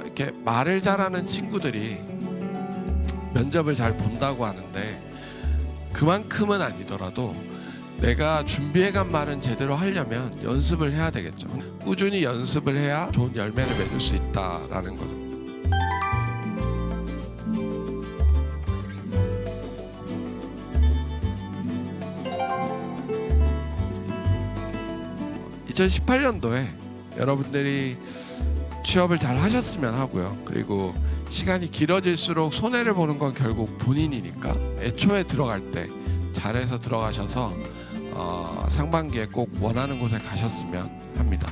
이렇게 말을 잘하는 친구들이 면접을 잘 본다고 하는데 그만큼은 아니더라도 내가 준비해간 말은 제대로 하려면 연습을 해야 되겠죠. 꾸준히 연습을 해야 좋은 열매를 맺을 수 있다라는 거죠. (2018년도에) 여러분들이 취업을 잘 하셨으면 하고요. 그리고 시간이 길어질수록 손해를 보는 건 결국 본인이니까 애초에 들어갈 때 잘해서 들어가셔서 상반기에 꼭 원하는 곳에 가셨으면 합니다.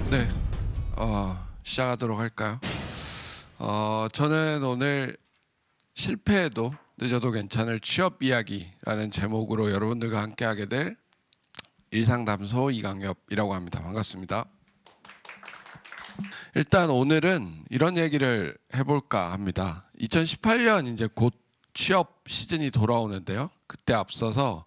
네, 시작하도록 할까요? 저는 오늘 실패해도 늦어도 괜찮을 취업 이야기라는 제목으로 여러분들과 함께하게 될 일상담소 이강엽이라고 합니다. 반갑습니다. 일단 오늘은 이런 얘기를 해볼까 합니다. 2018년 이제 곧 취업 시즌이 돌아오는데요. 그때 앞서서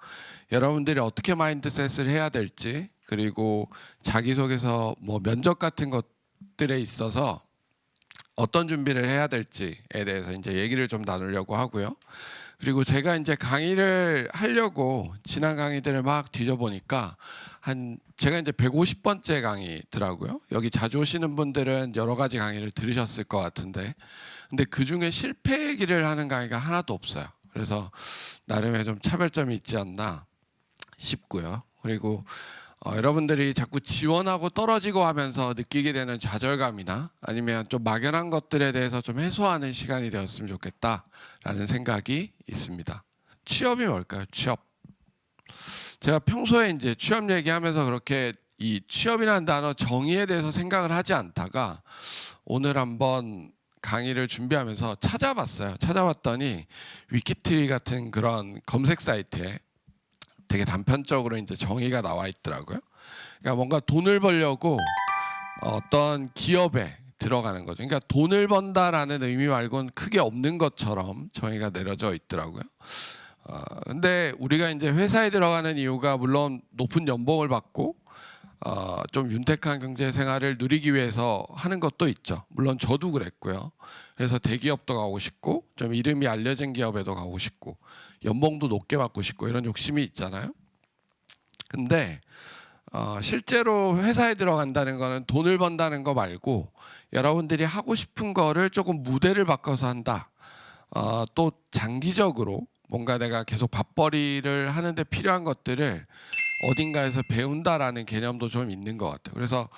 여러분들이 어떻게 마인드셋을 해야 될지, 그리고 자기소개서 면접 같은 것들에 있어서 어떤 준비를 해야 될지에 대해서 이제 얘기를 좀 나누려고 하고요. 그리고 제가 이제 강의를 하려고 지난 강의들을 막 뒤져보니까 제가 이제 150번째 강의더라고요. 여기 자주 오시는 분들은 여러 가지 강의를 들으셨을 것 같은데, 근데 그 중에 실패 얘기를 하는 강의가 하나도 없어요. 그래서 나름의 좀 차별점이 있지 않나 싶고요. 그리고 여러분들이 자꾸 지원하고 떨어지고 하면서 느끼게 되는 좌절감이나 아니면 좀 막연한 것들에 대해서 좀 해소하는 시간이 되었으면 좋겠다라는 생각이 있습니다. 취업이 뭘까요? 취업. 제가 평소에 이제 취업 얘기하면서 그렇게 이 취업이라는 단어 정의에 대해서 생각을 하지 않다가 오늘 한번 강의를 준비하면서 찾아봤어요. 찾아봤더니 위키트리 같은 그런 검색 사이트에 되게 단편적으로 이제 정의가 나와 있더라고요. 그러니까 뭔가 돈을 벌려고 어떤 기업에 들어가는 거죠. 그러니까 돈을 번다라는 의미 말고는 크게 없는 것처럼 정의가 내려져 있더라고요. 근데 우리가 이제 회사에 들어가는 이유가 물론 높은 연봉을 받고 좀 윤택한 경제 생활을 누리기 위해서 하는 것도 있죠. 물론 저도 그랬고요. 그래서 대기업도 가고 싶고 좀 이름이 알려진 기업에도 가고 싶고 연봉도 높게 받고 싶고 이런 욕심이 있잖아요. 근데 실제로 회사에 들어간다는 거는 돈을 번다는 거 말고 여러분들이 하고 싶은 거를 조금 무대를 바꿔서 한다. 또 장기적으로 뭔가 내가 계속 밥벌이를 하는데 필요한 것들을 어딘가에서 배운다라는 개념도 좀 있는 것 같아요. 그래서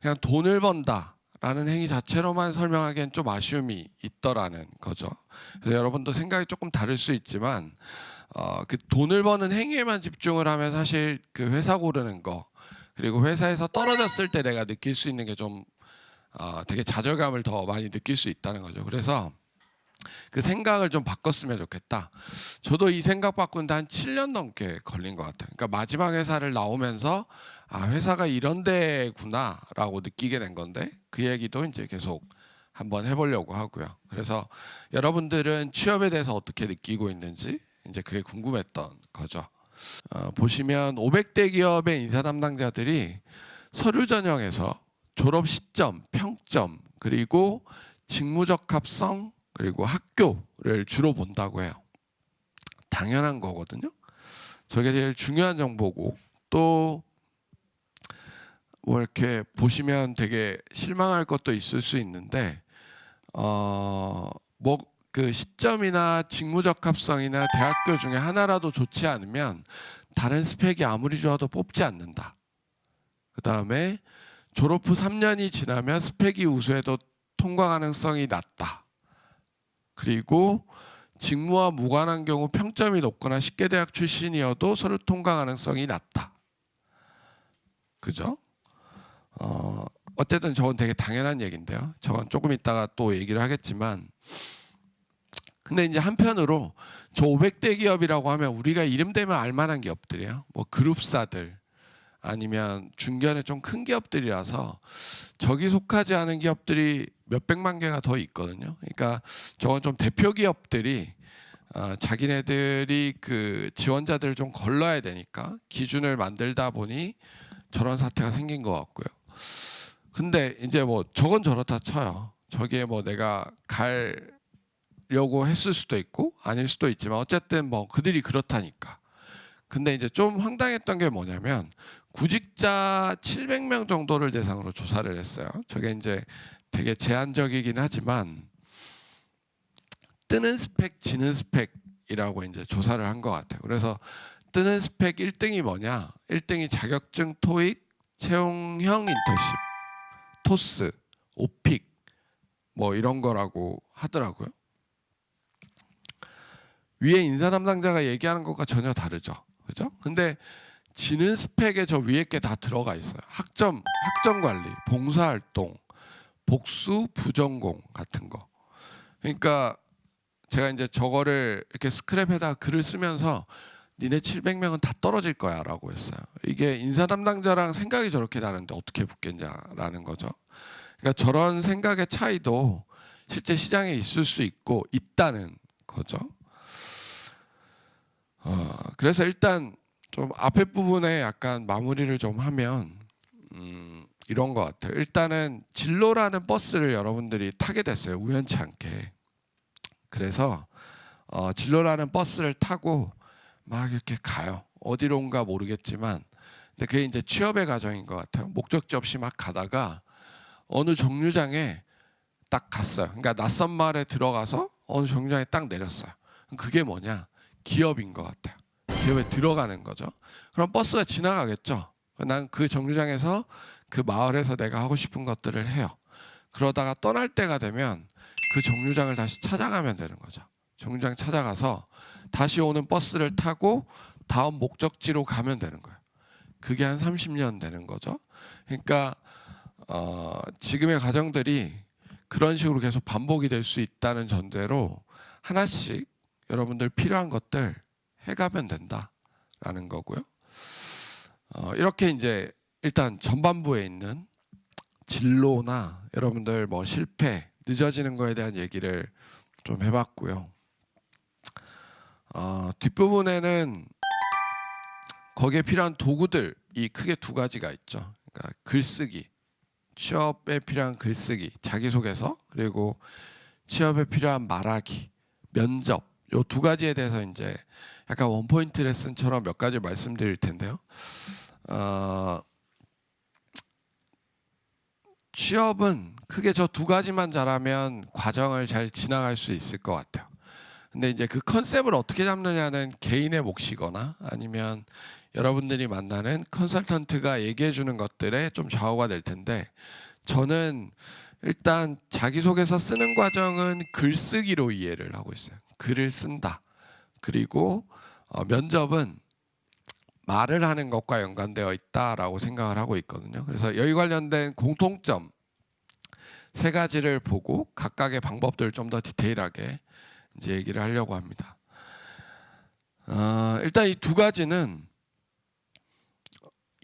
그냥 돈을 번다라는 행위 자체로만 설명하기엔 좀 아쉬움이 있더라는 거죠. 그래서 여러분도 생각이 조금 다를 수 있지만 그 돈을 버는 행위에만 집중을 하면 사실 그 회사 고르는 거, 그리고 회사에서 떨어졌을 때 내가 느낄 수 있는 게 좀 되게 좌절감을 더 많이 느낄 수 있다는 거죠. 그래서 그 생각을 좀 바꿨으면 좋겠다. 저도 이 생각 바꾸는데 한 7년 넘게 걸린 것 같아요. 그러니까 마지막 회사를 나오면서 회사가 이런 데구나 라고 느끼게 된 건데, 그 얘기도 이제 계속 한번 해보려고 하고요. 그래서 여러분들은 취업에 대해서 어떻게 느끼고 있는지 이제 그게 궁금했던 거죠. 보시면 500대 기업의 인사 담당자들이 서류 전형에서 졸업 시점, 평점, 그리고 직무적 합성, 그리고 학교를 주로 본다고 해요. 당연한 거거든요. 저게 제일 중요한 정보고, 또 뭐 이렇게 보시면 되게 실망할 것도 있을 수 있는데 뭐 그 시점이나 직무적 합성이나 대학교 중에 하나라도 좋지 않으면 다른 스펙이 아무리 좋아도 뽑지 않는다. 그 다음에 졸업 후 3년이 지나면 스펙이 우수해도 통과 가능성이 낮다. 그리고 직무와 무관한 경우 평점이 높거나 식계대학 출신이어도 서류 통과 가능성이 낮다. 그죠? 어쨌든 저건 되게 당연한 얘기인데요. 저건 조금 이따가 또 얘기를 하겠지만, 근데 이제 한편으로 저 500대 기업이라고 하면 우리가 이름 대면 알만한 기업들이에요. 뭐 그룹사들 아니면 중견의 좀 큰 기업들이라서 저기 속하지 않은 기업들이 몇백만 개가 더 있거든요. 그러니까 저건 좀 대표 기업들이 자기네들이 그 지원자들을 좀 걸러야 되니까 기준을 만들다 보니 저런 사태가 생긴 것 같고요. 근데 이제 뭐 저건 저렇다 쳐요. 저기에 뭐 내가 가려고 했을 수도 있고 아닐 수도 있지만 어쨌든 뭐 그들이 그렇다니까. 근데 이제 좀 황당했던 게 뭐냐면 구직자 700명 정도를 대상으로 조사를 했어요. 저게 이제 되게 제한적이긴 하지만 뜨는 스펙, 지는 스펙이라고 이제 조사를 한 것 같아요. 그래서 뜨는 스펙 1등이 뭐냐? 1등이 자격증, 토익, 채용형 인턴십, 토스, 오픽 뭐 이런 거라고 하더라고요. 위에 인사 담당자가 얘기하는 것과 전혀 다르죠. 그죠? 근데 지는 스펙에 저 위에 게 다 들어가 있어요. 학점 관리, 봉사활동, 복수, 부전공 같은 거. 그러니까 제가 이제 저거를 이렇게 스크랩에다 글을 쓰면서 니네 700명은 다 떨어질 거야 라고 했어요. 이게 인사 담당자랑 생각이 저렇게 다른데 어떻게 붙겠냐라는 거죠. 그러니까 저런 생각의 차이도 실제 시장에 있을 수 있고 있다는 거죠. 그래서 일단 좀 앞에 부분에 약간 마무리를 좀 하면 이런 것 같아요. 일단은 진로라는 버스를 여러분들이 타게 됐어요. 우연치 않게. 그래서 진로라는 버스를 타고 막 이렇게 가요. 어디론가 모르겠지만 근데 그게 이제 취업의 과정인 것 같아요. 목적지 없이 막 가다가 어느 정류장에 딱 갔어요. 그러니까 낯선 마을에 들어가서 어느 정류장에 딱 내렸어요. 그게 뭐냐? 기업인 것 같아요. 기업에 들어가는 거죠. 그럼 버스가 지나가겠죠. 난 그 정류장에서 그 마을에서 내가 하고 싶은 것들을 해요. 그러다가 떠날 때가 되면 그 정류장을 다시 찾아가면 되는 거죠. 정류장 찾아가서 다시 오는 버스를 타고 다음 목적지로 가면 되는 거예요. 그게 한 30년 되는 거죠. 그러니까 지금의 과정들이 그런 식으로 계속 반복이 될 수 있다는 전제로 하나씩 여러분들 필요한 것들 해가면 된다라는 거고요. 이렇게 이제 일단 전반부에 있는 진로나 여러분들 뭐 실패, 늦어지는 거에 대한 얘기를 좀 해봤고요. 뒷부분에는 거기에 필요한 도구들이 크게 두 가지가 있죠. 그러니까 글쓰기, 취업에 필요한 글쓰기, 자기소개서, 그리고 취업에 필요한 말하기, 면접, 요 두 가지에 대해서 이제 약간 원포인트 레슨처럼 몇 가지 말씀드릴 텐데요. 취업은 크게 저 두 가지만 잘하면 과정을 잘 지나갈 수 있을 것 같아요. 근데 이제 그 컨셉을 어떻게 잡느냐는 개인의 몫이거나 아니면 여러분들이 만나는 컨설턴트가 얘기해 주는 것들에 좀 좌우가 될 텐데 저는 일단 자기소개서 쓰는 과정은 글쓰기로 이해를 하고 있어요. 글을 쓴다. 그리고 면접은 말을 하는 것과 연관되어 있다라고 생각을 하고 있거든요. 그래서 여기 관련된 공통점 세 가지를 보고 각각의 방법들을 좀 더 디테일하게 이제 얘기를 하려고 합니다. 일단 이 두 가지는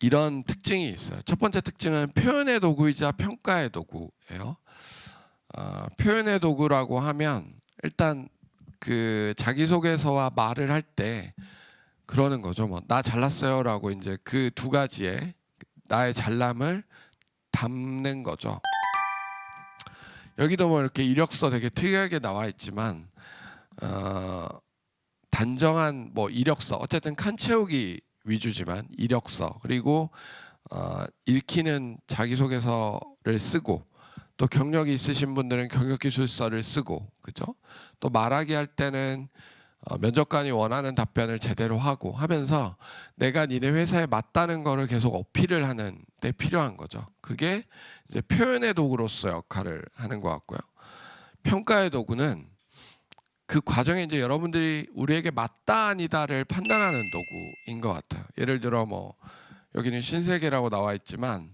이런 특징이 있어요. 첫 번째 특징은 표현의 도구이자 평가의 도구예요. 표현의 도구라고 하면 일단 그 자기소개서와 말을 할 때 그러는 거죠. 뭐 나 잘났어요라고 이제 그 두 가지에 나의 잘남을 담는 거죠. 여기도 뭐 이렇게 이력서 되게 특이하게 나와 있지만 단정한 뭐 이력서 어쨌든 칸 채우기 위주지만 이력서 그리고 읽히는 자기소개서를 쓰고 또 경력이 있으신 분들은 경력기술서를 쓰고 그죠? 또 말하기 할 때는 면접관이 원하는 답변을 제대로 하고 하면서 내가 니네 회사에 맞다는 거를 계속 어필을 하는 데 필요한 거죠. 그게 이제 표현의 도구로서 역할을 하는 것 같고요. 평가의 도구는 그 과정에 이제 여러분들이 우리에게 맞다 아니다를 판단하는 도구인 것 같아요. 예를 들어 뭐 여기는 신세계라고 나와 있지만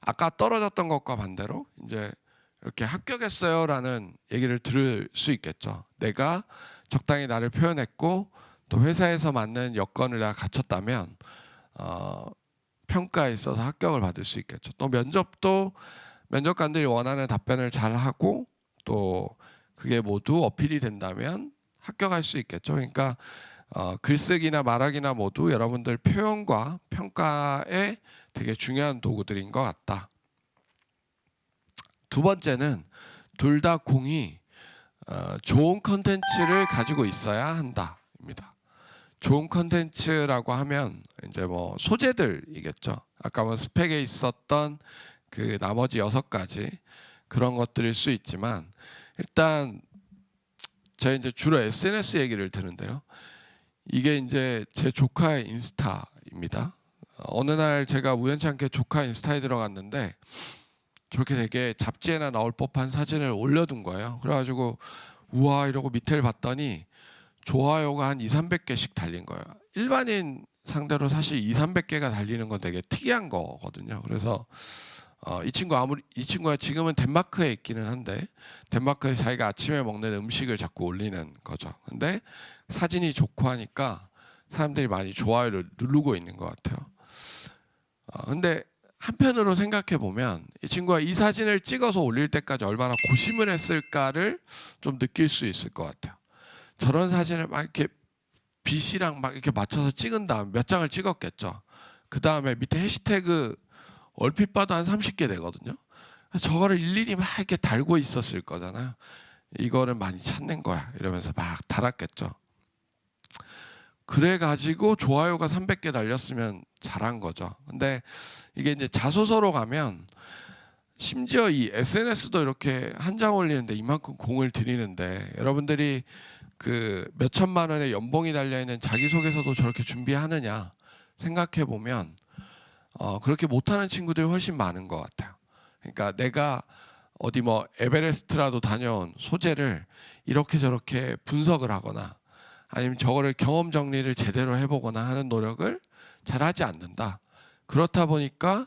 아까 떨어졌던 것과 반대로 이제 이렇게 합격했어요라는 얘기를 들을 수 있겠죠. 내가 적당히 나를 표현했고 또 회사에서 맞는 여건을 내가 갖췄다면 평가에 있어서 합격을 받을 수 있겠죠. 또 면접도 면접관들이 원하는 답변을 잘 하고 또 그게 모두 어필이 된다면 합격할 수 있겠죠. 그러니까 글쓰기나 말하기나 모두 여러분들 표현과 평가에 되게 중요한 도구들인 것 같다. 두 번째는 둘 다 공이 좋은 컨텐츠를 가지고 있어야 한다입니다. 좋은 컨텐츠라고 하면 이제 뭐 소재들이겠죠. 아까 뭐 스펙에 있었던 그 나머지 6가지 그런 것들일 수 있지만 일단 제가 이제 주로 SNS 얘기를 드는데요. 이게 이제 제 조카의 인스타입니다. 어느 날 제가 우연찮게 조카 인스타에 들어갔는데 저렇게 되게 잡지에나 나올 법한 사진을 올려둔 거예요. 그래가지고 우와 이러고 밑에를 봤더니 좋아요가 한 200~300개씩 달린 거예요. 일반인 상대로 사실 200~300개가 달리는 건 되게 특이한 거거든요. 그래서 이 친구가 지금은 덴마크에 있기는 한데 덴마크에 자기가 아침에 먹는 음식을 자꾸 올리는 거죠. 근데 사진이 좋고 하니까 사람들이 많이 좋아요를 누르고 있는 것 같아요. 근데 한편으로 생각해 보면 이 친구가 이 사진을 찍어서 올릴 때까지 얼마나 고심을 했을까를 좀 느낄 수 있을 것 같아요. 저런 사진을 막 이렇게 빛이랑 막 이렇게 맞춰서 찍은 다음 몇 장을 찍었겠죠. 그 다음에 밑에 해시태그 얼핏 봐도 한 30개 되거든요. 저거를 일일이 막 이렇게 달고 있었을 거잖아요. 이거를 많이 찾는 거야 이러면서 막 달았겠죠. 그래가지고 좋아요가 300개 달렸으면 잘한 거죠. 근데 이게 이제 자소서로 가면 심지어 이 SNS도 이렇게 한 장 올리는데 이만큼 공을 들이는데 여러분들이 그 몇천만 원의 연봉이 달려있는 자기소개서도 저렇게 준비하느냐 생각해 보면 그렇게 못하는 친구들이 훨씬 많은 것 같아요. 그러니까 내가 어디 뭐 에베레스트라도 다녀온 소재를 이렇게 저렇게 분석을 하거나 아니면 저거를 경험 정리를 제대로 해보거나 하는 노력을 잘 하지 않는다. 그렇다 보니까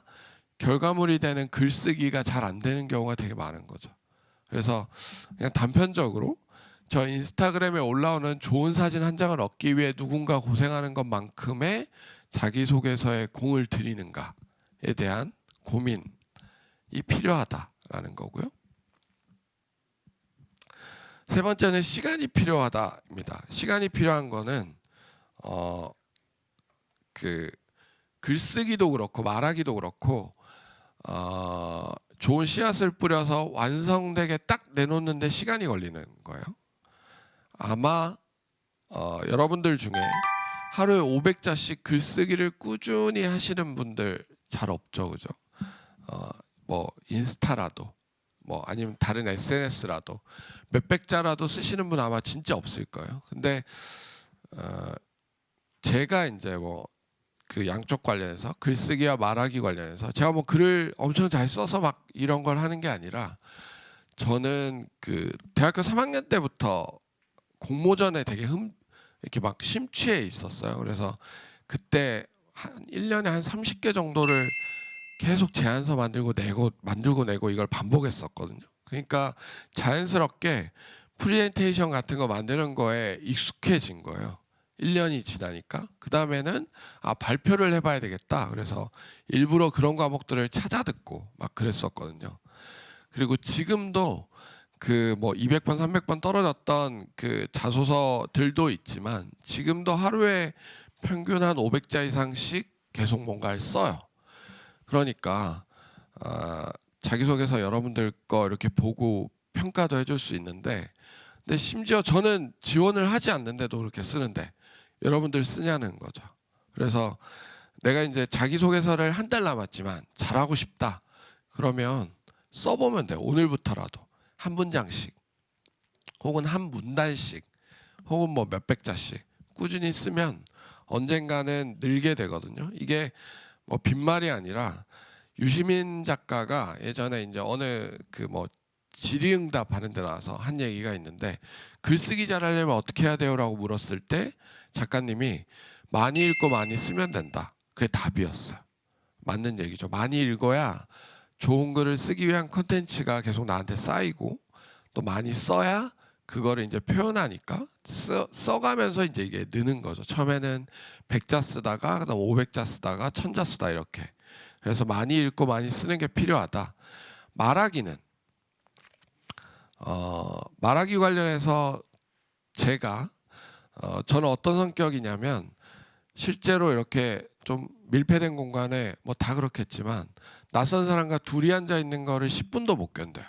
결과물이 되는 글쓰기가 잘 안 되는 경우가 되게 많은 거죠. 그래서 그냥 단편적으로 저 인스타그램에 올라오는 좋은 사진 한 장을 얻기 위해 누군가 고생하는 것만큼의 자기소개서에 공을 들이는가에 대한 고민이 필요하다라는 거고요. 세 번째는 시간이 필요하다입니다. 시간이 필요한 거는 그 글쓰기도 그렇고 말하기도 그렇고 좋은 씨앗을 뿌려서 완성되게 딱 내놓는데 시간이 걸리는 거예요. 아마 여러분들 중에 하루에 500자씩 글쓰기를 꾸준히 하시는 분들 잘 없죠, 그죠? 뭐 인스타라도 뭐 아니면 다른 SNS라도 몇백 자라도 쓰시는 분 아마 진짜 없을 거예요. 근데 제가 이제 뭐 그 양쪽 관련해서 글쓰기와 말하기 관련해서 제가 뭐 글을 엄청 잘 써서 막 이런 걸 하는 게 아니라 저는 그 대학교 3학년 때부터 공모전에 되게 이렇게 막 심취해 있었어요. 그래서 그때 한 1년에 한 30개 정도를 계속 제안서 만들고 내고 이걸 반복했었거든요. 그러니까 자연스럽게 프리젠테이션 같은 거 만드는 거에 익숙해진 거예요. 1년이 지나니까 그 다음에는 발표를 해봐야 되겠다. 그래서 일부러 그런 과목들을 찾아 듣고 막 그랬었거든요. 그리고 지금도 그 뭐 200번, 300번 떨어졌던 그 자소서들도 있지만 지금도 하루에 평균 한 500자 이상씩 계속 뭔가를 써요. 그러니까 자기소개서 여러분들 거 이렇게 보고 평가도 해줄 수 있는데 근데 심지어 저는 지원을 하지 않는데도 그렇게 쓰는데 여러분들 쓰냐는 거죠. 그래서 내가 이제 자기소개서를 한 달 남았지만 잘하고 싶다. 그러면 써보면 돼요. 오늘부터라도 한 문장씩 혹은 한 문단씩 혹은 뭐 몇백 자씩 꾸준히 쓰면 언젠가는 늘게 되거든요. 이게 뭐 빈말이 아니라 유시민 작가가 예전에 이제 어느 그 뭐 질의응답 하는 데 나와서 한 얘기가 있는데 글쓰기 잘하려면 어떻게 해야 돼요라고 물었을 때 작가님이 많이 읽고 많이 쓰면 된다. 그게 답이었어요. 맞는 얘기죠. 많이 읽어야 좋은 글을 쓰기 위한 컨텐츠가 계속 나한테 쌓이고 또 많이 써야 그거를 이제 표현하니까 써가면서 이제 이게 느는 거죠. 처음에는 100자 쓰다가 그다음 500자 쓰다가 1000자 쓰다 이렇게. 그래서 많이 읽고 많이 쓰는 게 필요하다. 말하기는 말하기 관련해서 제가 저는 어떤 성격이냐면 실제로 이렇게 좀 밀폐된 공간에 뭐 다 그렇겠지만 낯선 사람과 둘이 앉아 있는 거를 10분도 못 견뎌요.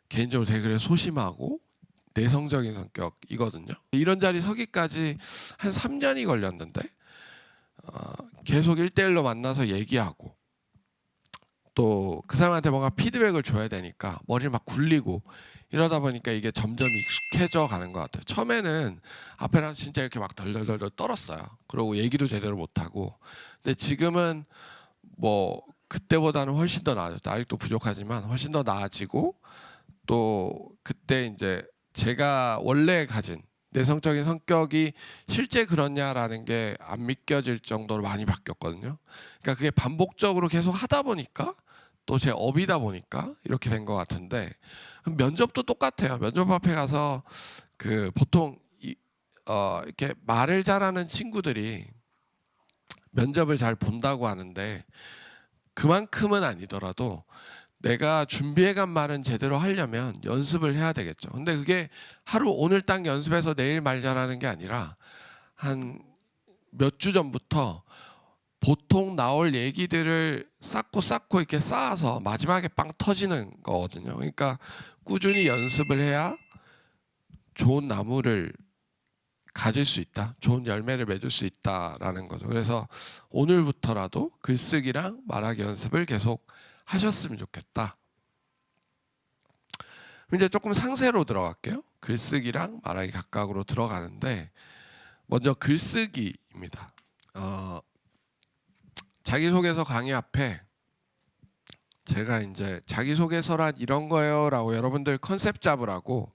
개인적으로 되게 그래 소심하고 내성적인 성격이거든요. 이런 자리 서기까지 한 3년이 걸렸는데 계속 1대1로 만나서 얘기하고 또 그 사람한테 뭔가 피드백을 줘야 되니까 머리를 막 굴리고 이러다 보니까 이게 점점 익숙해져 가는 것 같아요. 처음에는 앞에 나서 진짜 이렇게 막 덜덜덜 떨었어요. 그리고 얘기도 제대로 못하고. 근데 지금은 뭐 그때보다는 훨씬 더 나아졌죠. 아직도 부족하지만 훨씬 더 나아지고 또 그때 이제 제가 원래 가진 내성적인 성격이 실제 그렇냐라는 게 안 믿겨질 정도로 많이 바뀌었거든요. 그러니까 그게 반복적으로 계속 하다 보니까 또 제 업이다 보니까 이렇게 된 것 같은데 면접도 똑같아요. 면접 앞에 가서 그 보통 이렇게 말을 잘하는 친구들이 면접을 잘 본다고 하는데 그만큼은 아니더라도 내가 준비해간 말은 제대로 하려면 연습을 해야 되겠죠. 근데 그게 하루 오늘 딱 연습해서 내일 말 잘하는 게 아니라 한 몇 주 전부터 보통 나올 얘기들을 쌓고 이렇게 쌓아서 마지막에 빵 터지는 거거든요. 그러니까 꾸준히 연습을 해야 좋은 나무를 가질 수 있다. 좋은 열매를 맺을 수 있다라는 거죠. 그래서 오늘부터라도 글쓰기랑 말하기 연습을 계속 하셨으면 좋겠다. 이제 조금 상세로 들어갈게요. 글쓰기랑 말하기 각각으로 들어가는데 먼저 글쓰기입니다. 자기소개서 강의 앞에 제가 이제 자기소개서란 이런 거예요라고 여러분들 컨셉 잡으라고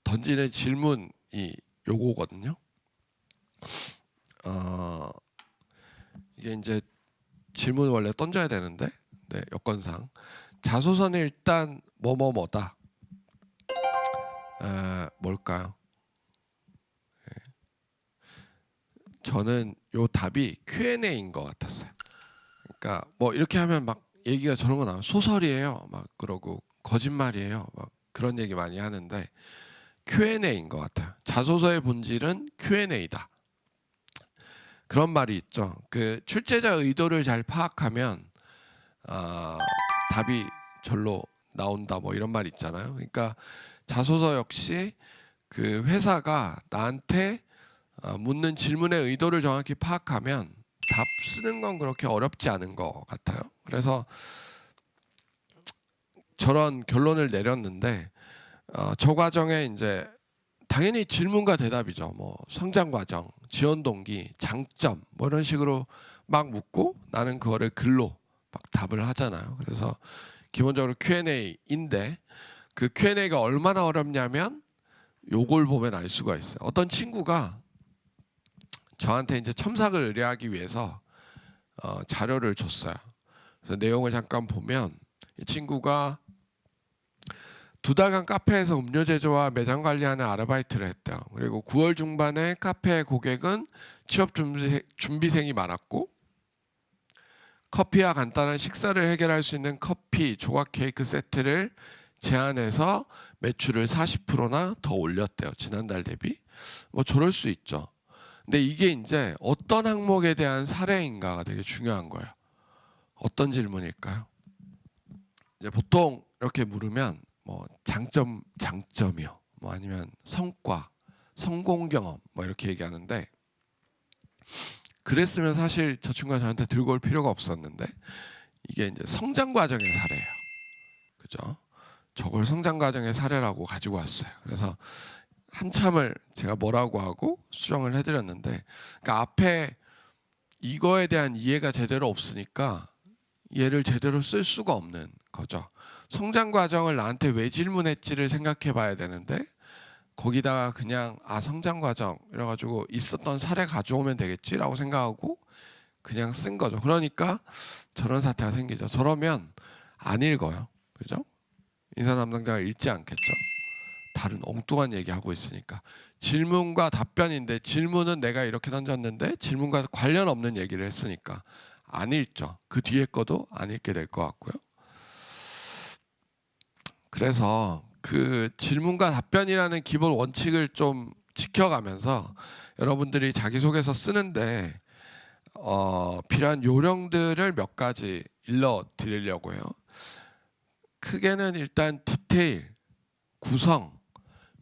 던지는 질문이 요거거든요. 이게 이제 질문을 원래 던져야 되는데 네, 여건상 자소서는 일단 뭐뭐뭐다. 뭘까요? 네. 저는 요 답이 Q&A인 것 같았어요. 그러니까 뭐 이렇게 하면 막 얘기가 저런 거 나와 소설이에요 막 그러고 거짓말이에요 막 그런 얘기 많이 하는데 Q&A인 것 같아요. 자소서의 본질은 Q&A다. 그런 말이 있죠. 그 출제자 의도를 잘 파악하면 답이 절로 나온다 뭐 이런 말 있잖아요. 그러니까 자소서 역시 그 회사가 나한테 묻는 질문의 의도를 정확히 파악하면 답 쓰는 건 그렇게 어렵지 않은 것 같아요. 그래서 저런 결론을 내렸는데 저 과정에 이제 당연히 질문과 대답이죠. 뭐 성장 과정, 지원 동기, 장점 뭐 이런 식으로 막 묻고 나는 그거를 글로 막 답을 하잖아요. 그래서 기본적으로 Q&A인데 그 Q&A가 얼마나 어렵냐면 요걸 보면 알 수가 있어요. 어떤 친구가 저한테 이제 첨삭을 의뢰하기 위해서 자료를 줬어요. 그래서 내용을 잠깐 보면 이 친구가 2달간 카페에서 음료 제조와 매장 관리하는 아르바이트를 했대요. 그리고 9월 중반에 카페 고객은 취업 준비생이 많았고 커피와 간단한 식사를 해결할 수 있는 커피 조각 케이크 세트를 제안해서 매출을 40%나 더 올렸대요. 지난달 대비. 뭐 저럴 수 있죠. 근데 이게 이제 어떤 항목에 대한 사례인가가 되게 중요한 거예요. 어떤 질문일까요? 이제 보통 이렇게 물으면 뭐 장점이요. 뭐 아니면 성과, 성공 경험 뭐 이렇게 얘기하는데 그랬으면 사실 저 친구가 저한테 들고 올 필요가 없었는데 이게 이제 성장 과정의 사례예요. 그죠? 저걸 성장 과정의 사례라고 가지고 왔어요. 그래서 한참을 제가 뭐라고 하고 수정을 해드렸는데 그러니까 앞에 이거에 대한 이해가 제대로 없으니까 얘를 제대로 쓸 수가 없는 거죠. 성장 과정을 나한테 왜 질문했지를 생각해 봐야 되는데 거기다가 그냥 성장 과정 이래가지고 있었던 사례 가져오면 되겠지라고 생각하고 그냥 쓴 거죠. 그러니까 저런 사태가 생기죠. 저러면 안 읽어요. 그죠? 인사 담당자가 읽지 않겠죠. 다른 엉뚱한 얘기하고 있으니까. 질문과 답변인데 질문은 내가 이렇게 던졌는데 질문과 관련 없는 얘기를 했으니까 안 읽죠. 그 뒤에 거도 안 읽게 될 것 같고요. 그래서 그 질문과 답변이라는 기본 원칙을 좀 지켜가면서 여러분들이 자기소개서 쓰는데 필요한 요령들을 몇 가지 일러드리려고요. 크게는 일단 디테일, 구성,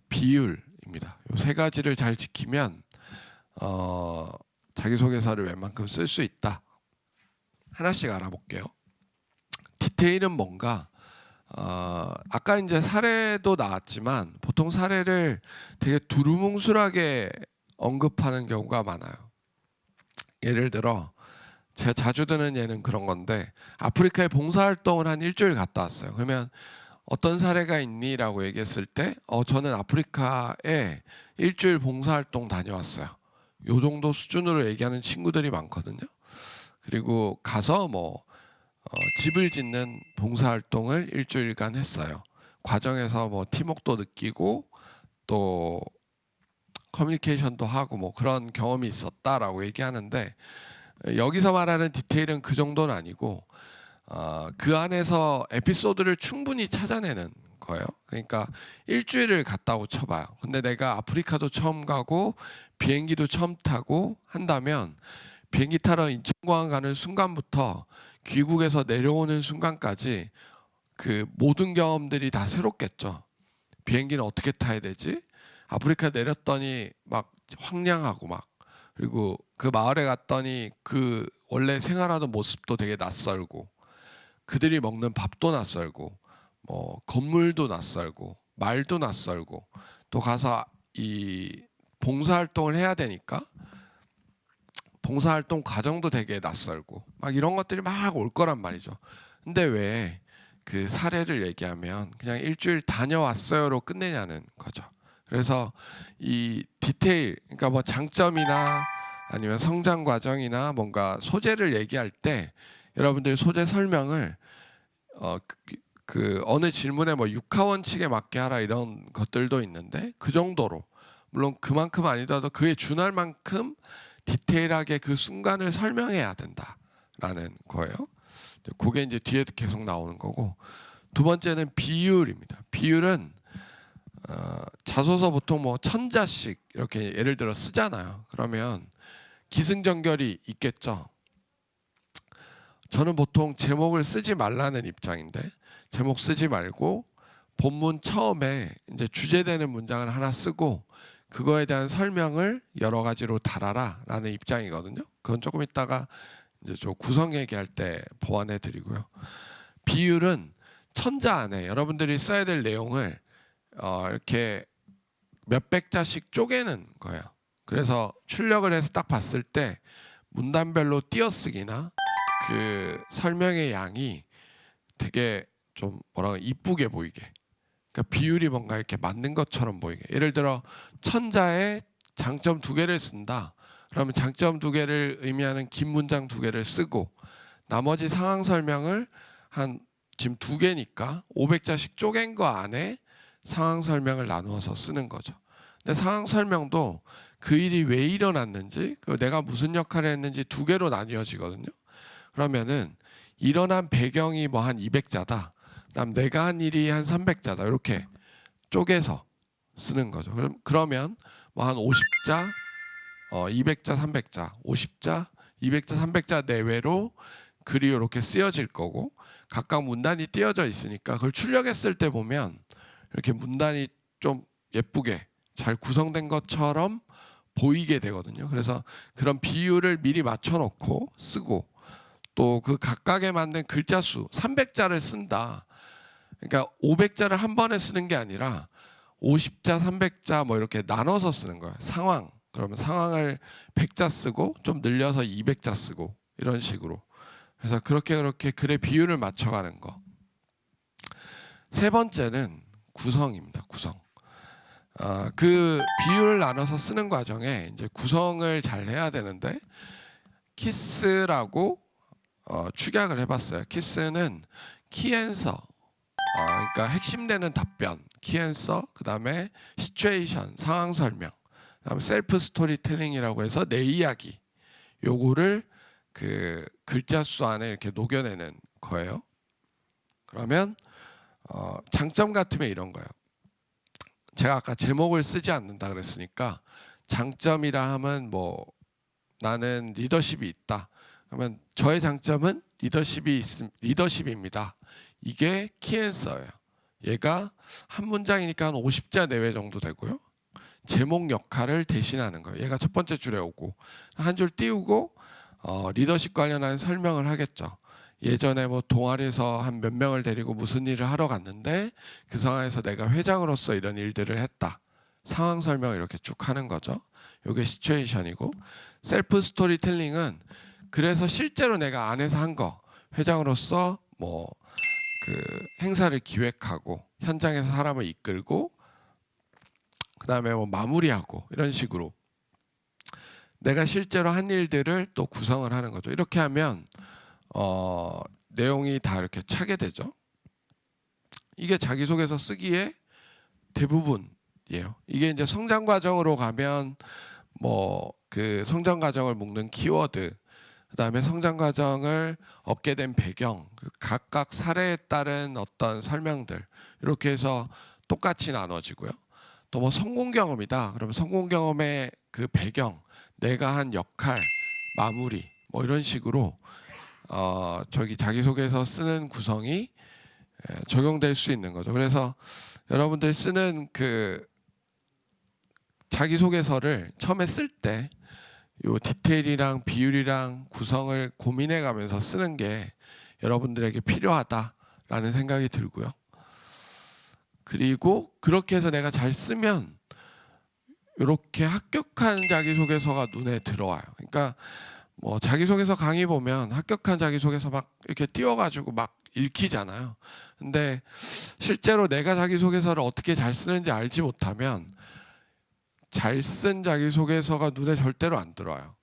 비율입니다. 이 세 가지를 잘 지키면 자기소개서를 웬만큼 쓸 수 있다. 하나씩 알아볼게요. 디테일은 뭔가? 아까 이제 사례도 나왔지만 보통 사례를 되게 두루뭉술하게 언급하는 경우가 많아요. 예를 들어 제가 자주 드는 예는 그런 건데 아프리카에 봉사활동을 한 일주일 갔다 왔어요. 그러면 어떤 사례가 있니? 라고 얘기했을 때 저는 아프리카에 일주일 봉사활동 다녀왔어요. 요 정도 수준으로 얘기하는 친구들이 많거든요. 그리고 가서 집을 짓는 봉사활동을 일주일간 했어요. 과정에서 팀워크도 느끼고 또 커뮤니케이션도 하고 그런 경험이 있었다라고 얘기하는데 여기서 말하는 디테일은 그 정도는 아니고 그 안에서 에피소드를 충분히 찾아내는 거예요. 그러니까 일주일을 갔다고 쳐봐요. 근데 내가 아프리카도 처음 가고 비행기도 처음 타고 한다면 비행기 타러 인천공항 가는 순간부터 귀국에서 내려오는 순간까지 그 모든 경험들이 다 새롭겠죠. 비행기는 어떻게 타야 되지? 아프리카 내렸더니 막 황량하고 그리고 그 마을에 갔더니 그 원래 생활하던 모습도 되게 낯설고 그들이 먹는 밥도 낯설고 건물도 낯설고 말도 낯설고 또 가서 이 봉사활동을 해야 되니까 봉사활동 과정도 되게 낯설고 이런 것들이 막 올 거란 말이죠. 근데 왜 그 사례를 얘기하면 그냥 일주일 다녀왔어요로 끝내냐는 거죠. 그래서 이 디테일, 그러니까 장점이나 아니면 성장 과정이나 뭔가 소재를 얘기할 때 여러분들 소재 설명을 그 어느 질문에 육하 원칙에 맞게 하라 이런 것들도 있는데 그 정도로 물론 그만큼 아니더라도 그에 준할 만큼 디테일하게 그 순간을 설명해야 된다라는 거예요. 그게 이제 뒤에 계속 나오는 거고 두 번째는 비율입니다. 비율은 자소서 보통 1000자씩 이렇게 예를 들어 쓰잖아요. 그러면 기승전결이 있겠죠. 저는 보통 제목을 쓰지 말라는 입장인데 제목 쓰지 말고 본문 처음에 이제 주제되는 문장을 하나 쓰고 그거에 대한 설명을 여러 가지로 달아라라는 입장이거든요. 그건 조금 이따가 이제 저 구성 얘기할 때 보완해 드리고요. 비율은 천자 안에 여러분들이 써야 될 내용을 이렇게 몇백 자씩 쪼개는 거예요. 그래서 출력을 해서 딱 봤을 때 문단별로 띄어쓰기나 그 설명의 양이 되게 좀 이쁘게 보이게. 그러니까 비율이 뭔가 이렇게 맞는 것처럼 보이게. 예를 들어 천자에 장점 2개를 쓴다. 그러면 장점 2개를 의미하는 긴 문장 2개를 쓰고 나머지 상황 설명을 지금 2개니까 500자씩 쪼갠 거 안에 상황 설명을 나누어서 쓰는 거죠. 근데 상황 설명도 그 일이 왜 일어났는지 그리고 내가 무슨 역할을 했는지 2개로 나뉘어지거든요. 그러면은 일어난 배경이 한 200자다. 그다음 내가 한 일이 한 300자다. 이렇게 쪼개서 쓰는 거죠. 그러면 한 50자, 200자, 300자, 50자, 200자, 300자 내외로 글이 이렇게 쓰여질 거고 각각 문단이 띄어져 있으니까 그걸 출력했을 때 보면 이렇게 문단이 좀 예쁘게 잘 구성된 것처럼 보이게 되거든요. 그래서 그런 비율을 미리 맞춰놓고 쓰고 또 그 각각에 맞는 글자 수 300자를 쓴다. 그러니까 500자를 한 번에 쓰는 게 아니라 50자, 300자 이렇게 나눠서 쓰는 거예요. 상황. 그러면 상황을 100자 쓰고 좀 늘려서 200자 쓰고 이런 식으로. 그래서 그렇게 글의 비율을 맞춰가는 거. 세 번째는 구성입니다. 구성. 그 비율을 나눠서 쓰는 과정에 이제 구성을 잘 해야 되는데 키스라고 축약을 해봤어요. 키스는 키앤서, 그러니까 핵심되는 답변, 키앤서, 그 다음에 시츄에이션, 상황 설명, 그다음에 셀프 스토리텔링이라고 해서 내 이야기, 요거를 그 글자 수 안에 이렇게 녹여내는 거예요. 그러면 장점 같으면 이런 거예요. 제가 아까 제목을 쓰지 않는다 그랬으니까 장점이라 하면 뭐 나는 리더십이 있다. 그러면 저의 장점은 리더십입니다. 이게 키앤서예요. 얘가 한 문장이니까 한 50자 내외 정도 되고요. 제목 역할을 대신하는 거예요. 얘가 첫 번째 줄에 오고 한 줄 띄우고 리더십 관련한 설명을 하겠죠. 예전에 뭐 동아리에서 한 몇 명을 데리고 무슨 일을 하러 갔는데 그 상황에서 내가 회장으로서 이런 일들을 했다. 상황 설명을 이렇게 쭉 하는 거죠. 이게 시츄에이션이고, 셀프 스토리텔링은 그래서 실제로 내가 안에서 한 거, 회장으로서 뭐 그 행사를 기획하고 현장에서 사람을 이끌고 그다음에 뭐 마무리하고 이런 식으로 내가 실제로 한 일들을 또 구성을 하는 거죠. 이렇게 하면 내용이 다 이렇게 차게 되죠. 이게 자기소개서 쓰기에 대부분이에요. 이게 이제 성장 과정으로 가면 뭐 그 성장 과정을 묶는 키워드, 그다음에 성장 과정을 얻게 된 배경, 그 각각 사례에 따른 어떤 설명들 이렇게 해서 똑같이 나눠지고요. 또 뭐 성공 경험이다. 그러면 성공 경험의 그 배경, 내가 한 역할, 마무리 뭐 이런 식으로 저기 자기소개서 쓰는 구성이 적용될 수 있는 거죠. 그래서 여러분들 쓰는 그 자기소개서를 처음에 쓸 때 요 디테일이랑 비율이랑 구성을 고민해 가면서 쓰는 게 여러분들에게 필요하다라는 생각이 들고요. 그리고 그렇게 해서 내가 잘 쓰면 이렇게 합격한 자기소개서가 눈에 들어와요. 그러니까 뭐 자기소개서 강의 보면 합격한 자기소개서 막 이렇게 띄워가지고 막 읽히잖아요. 근데 실제로 내가 자기소개서를 어떻게 잘 쓰는지 알지 못하면 잘 쓴 자기소개서가 눈에 절대로 안 들어와요.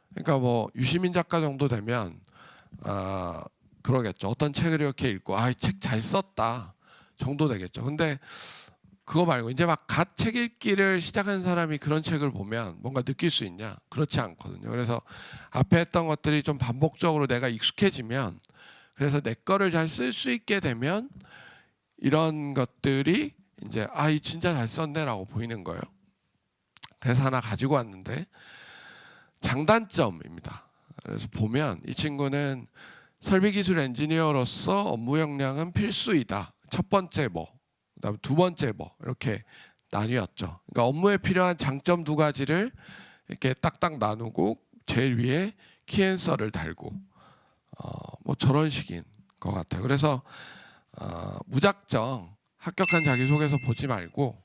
그러니까 뭐 유시민 작가 정도 되면 그러겠죠. 어떤 책을 이렇게 읽고 이 책 잘 썼다 정도 되겠죠. 근데 그거 말고 이제 막 갓 책 읽기를 시작한 사람이 그런 책을 보면 뭔가 느낄 수 있냐? 그렇지 않거든요. 그래서 앞에 했던 것들이 좀 반복적으로 내가 익숙해지면, 그래서 내 거를 잘 쓸 수 있게 되면 이런 것들이 이제 이 진짜 잘 썼네라고 보이는 거예요. 그래서 하나 가지고 왔는데 장단점입니다. 그래서 보면 이 친구는 설비기술 엔지니어로서 업무 역량은 필수이다. 첫 번째 뭐, 그다음 두 번째 뭐 이렇게 나뉘었죠. 그러니까 업무에 필요한 장점 두 가지를 이렇게 딱딱 나누고 제일 위에 키앤서를 달고 뭐 저런 식인 것 같아요. 그래서 무작정 합격한 자기소개서 보지 말고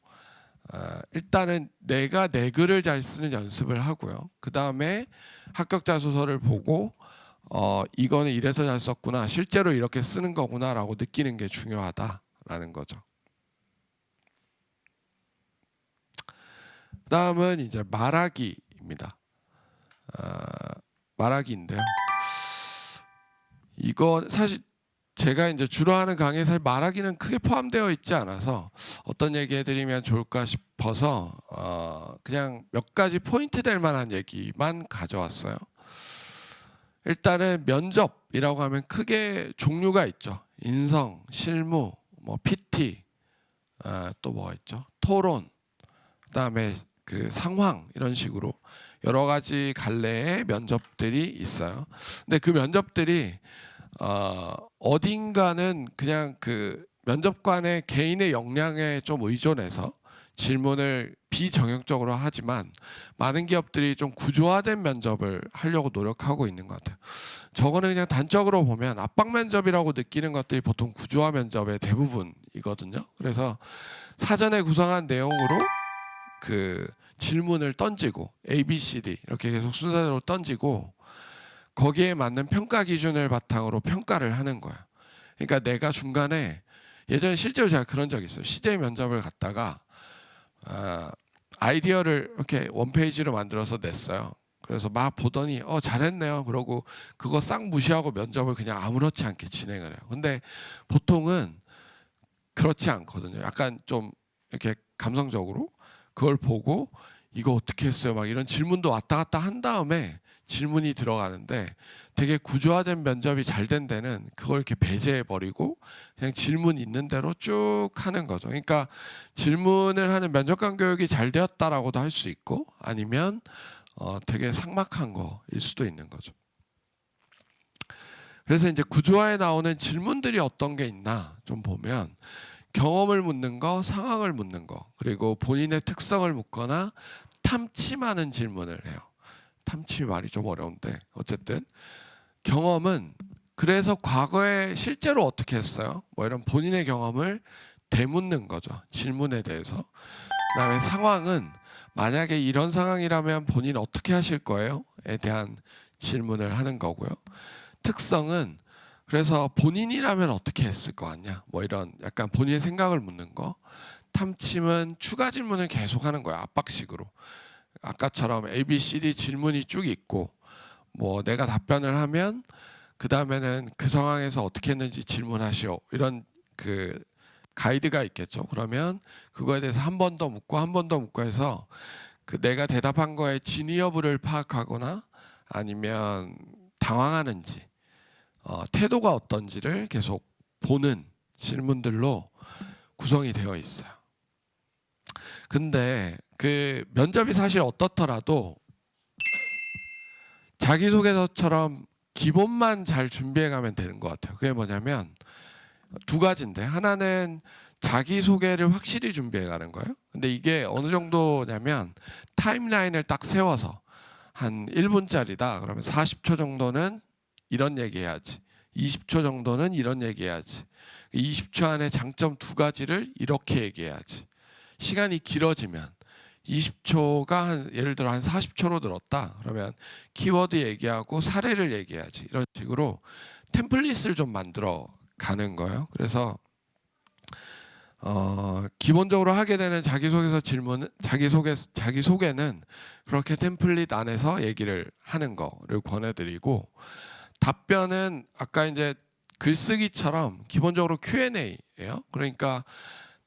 일단은 내가 내 글을 잘 쓰는 연습을 하고요. 그 다음에 합격자 소설을 보고 이거는 이래서 잘 썼구나, 실제로 이렇게 쓰는 거구나라고 느끼는 게 중요하다라는 거죠. 그 다음은 이제 말하기입니다. 말하기인데요. 이거 사실 제가 이제 주로 하는 강의에 사실 말하기는 크게 포함되어 있지 않아서 어떤 얘기 해드리면 좋을까 싶어서 그냥 몇 가지 포인트 될 만한 얘기만 가져왔어요. 일단은 면접이라고 하면 크게 종류가 있죠. 인성, 실무, 뭐 PT, 또 뭐가 있죠? 토론, 그다음에 그 상황, 이런 식으로 여러 가지 갈래의 면접들이 있어요. 근데 그 면접들이 어딘가는 그냥 그 면접관의 개인의 역량에 좀 의존해서 질문을 비정형적으로 하지만 많은 기업들이 좀 구조화된 면접을 하려고 노력하고 있는 것 같아요. 저거는 그냥 단적으로 보면 압박 면접이라고 느끼는 것들이 보통 구조화 면접의 대부분이거든요. 그래서 사전에 구성한 내용으로 그 질문을 던지고 A, B, C, D 이렇게 계속 순서대로 던지고 거기에 맞는 평가 기준을 바탕으로 평가를 하는 거야. 그러니까 내가 중간에 예전에 실제로 제가 그런 적이 있어요. CJ 면접을 갔다가 아이디어를 이렇게 원페이지로 만들어서 냈어요. 그래서 막 보더니 잘했네요. 그러고 그거 싹 무시하고 면접을 그냥 아무렇지 않게 진행을 해요. 근데 보통은 그렇지 않거든요. 약간 좀 이렇게 감성적으로 그걸 보고 이거 어떻게 했어요? 막 이런 질문도 왔다 갔다 한 다음에 질문이 들어가는데 되게 구조화된 면접이 잘 된 데는 그걸 이렇게 배제해 버리고 그냥 질문 있는 대로 쭉 하는 거죠. 그러니까 질문을 하는 면접관 교육이 잘 되었다라고도 할 수 있고 아니면 되게 삭막한 거일 수도 있는 거죠. 그래서 이제 구조화에 나오는 질문들이 어떤 게 있나 좀 보면 경험을 묻는 거, 상황을 묻는 거, 그리고 본인의 특성을 묻거나 탐침하는 질문을 해요. 탐침이 말이 좀 어려운데 어쨌든 경험은 그래서 과거에 실제로 어떻게 했어요? 뭐 이런 본인의 경험을 되묻는 거죠. 질문에 대해서. 그다음에 상황은 만약에 이런 상황이라면 본인 어떻게 하실 거예요?에 대한 질문을 하는 거고요. 특성은 그래서 본인이라면 어떻게 했을 거 같냐? 뭐 이런 약간 본인의 생각을 묻는 거. 탐침은 추가 질문을 계속하는 거예요. 압박식으로. 아까처럼 A, B, C, D 질문이 쭉 있고 뭐 내가 답변을 하면 그 다음에는 그 상황에서 어떻게 했는지 질문하시오. 이런 그 가이드가 있겠죠. 그러면 그거에 대해서 한 번 더 묻고 한 번 더 묻고 해서 그 내가 대답한 거에 진위 여부를 파악하거나 아니면 당황하는지 태도가 어떤지를 계속 보는 질문들로 구성이 되어 있어요. 근데 그 면접이 사실 어떻더라도 자기소개서처럼 기본만 잘 준비해 가면 되는 것 같아요. 그게 뭐냐면 두 가지인데 하나는 자기소개를 확실히 준비해 가는 거예요. 근데 이게 어느 정도냐면 타임라인을 딱 세워서 한 1분짜리다. 그러면 40초 정도는 이런 얘기해야지. 20초 정도는 이런 얘기해야지. 20초 안에 장점 두 가지를 이렇게 얘기해야지. 시간이 길어지면 20초가 한 예를 들어 한 40초로 들었다. 그러면 키워드 얘기하고 사례를 얘기해야지. 이런 식으로 템플릿을 좀 만들어 가는 거예요. 그래서 기본적으로 하게 되는 자기소개서 질문은 자기소개는 그렇게 템플릿 안에서 얘기를 하는 거를 권해드리고 답변은 아까 이제 글쓰기처럼 기본적으로 Q&A예요. 그러니까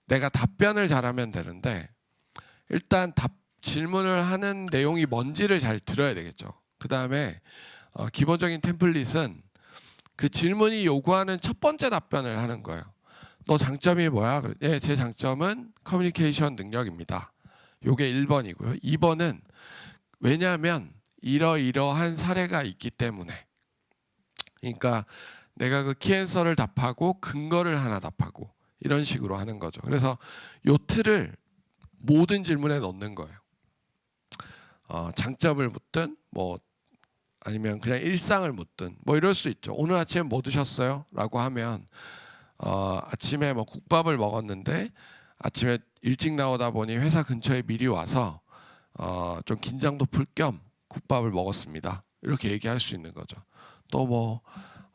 내가 답변을 잘하면 되는데 일단 질문을 하는 내용이 뭔지를 잘 들어야 되겠죠. 그 다음에 기본적인 템플릿은 그 질문이 요구하는 첫 번째 답변을 하는 거예요. 너 장점이 뭐야? 예, 제 장점은 커뮤니케이션 능력입니다. 요게 1번이고요. 2번은 왜냐하면 이러이러한 사례가 있기 때문에. 그러니까 내가 그 키앤서를 답하고 근거를 하나 답하고 이런 식으로 하는 거죠. 그래서 요 틀을 모든 질문에 넣는 거예요. 장점을 묻든 뭐 아니면 그냥 일상을 묻든 뭐 이럴 수 있죠. 오늘 아침에 뭐 드셨어요? 라고 하면 아침에 뭐 국밥을 먹었는데 아침에 일찍 나오다 보니 회사 근처에 미리 와서 좀 긴장도 풀 겸 국밥을 먹었습니다. 이렇게 얘기할 수 있는 거죠. 또 뭐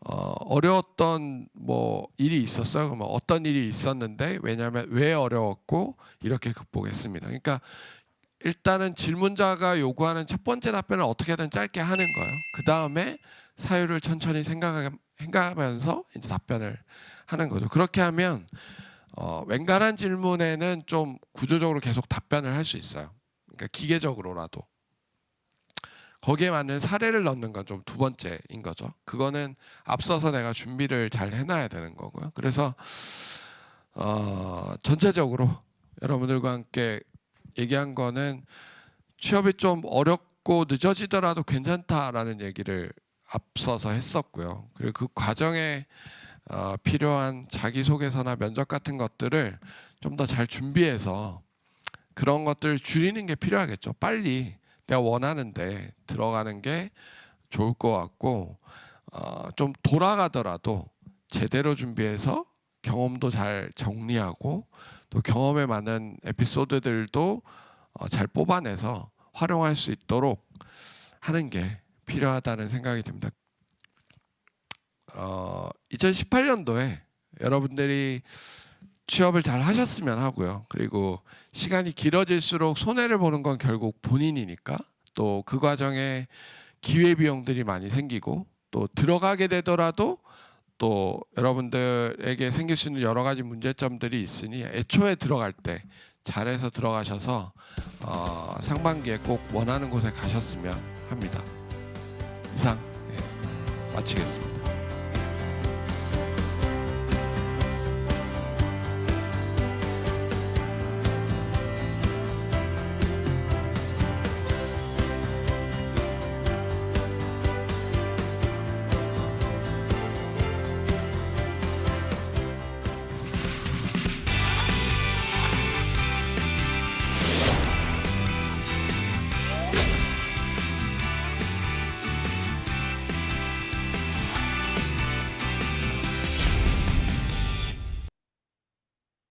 어려웠던 뭐 일이 있었어요. 그러면 어떤 일이 있었는데 왜냐하면 왜 어려웠고 이렇게 극복했습니다. 그러니까 일단은 질문자가 요구하는 첫 번째 답변을 어떻게든 짧게 하는 거예요. 그 다음에 사유를 천천히 생각하면서 이제 답변을 하는 거죠. 그렇게 하면 웬간한 질문에는 좀 구조적으로 계속 답변을 할 수 있어요. 그러니까 기계적으로라도. 거기에 맞는 사례를 넣는 건 좀 두 번째인 거죠. 그거는 앞서서 내가 준비를 잘 해놔야 되는 거고요. 그래서 전체적으로 여러분들과 함께 얘기한 거는 취업이 좀 어렵고 늦어지더라도 괜찮다라는 얘기를 앞서서 했었고요. 그리고 그 과정에 필요한 자기소개서나 면접 같은 것들을 좀 더 잘 준비해서 그런 것들을 줄이는 게 필요하겠죠. 빨리 내가 원하는데 들어가는 게 좋을 것 같고 좀 돌아가더라도 제대로 준비해서 경험도 잘 정리하고 또 경험에 맞는 에피소드들도 잘 뽑아내서 활용할 수 있도록 하는 게 필요하다는 생각이 듭니다. 2018년도에 여러분들이 취업을 잘 하셨으면 하고요. 그리고 시간이 길어질수록 손해를 보는 건 결국 본인이니까 또 그 과정에 기회 비용들이 많이 생기고 또 들어가게 되더라도 또 여러분들에게 생길 수 있는 여러 가지 문제점들이 있으니 애초에 들어갈 때 잘해서 들어가셔서 상반기에 꼭 원하는 곳에 가셨으면 합니다. 이상 마치겠습니다.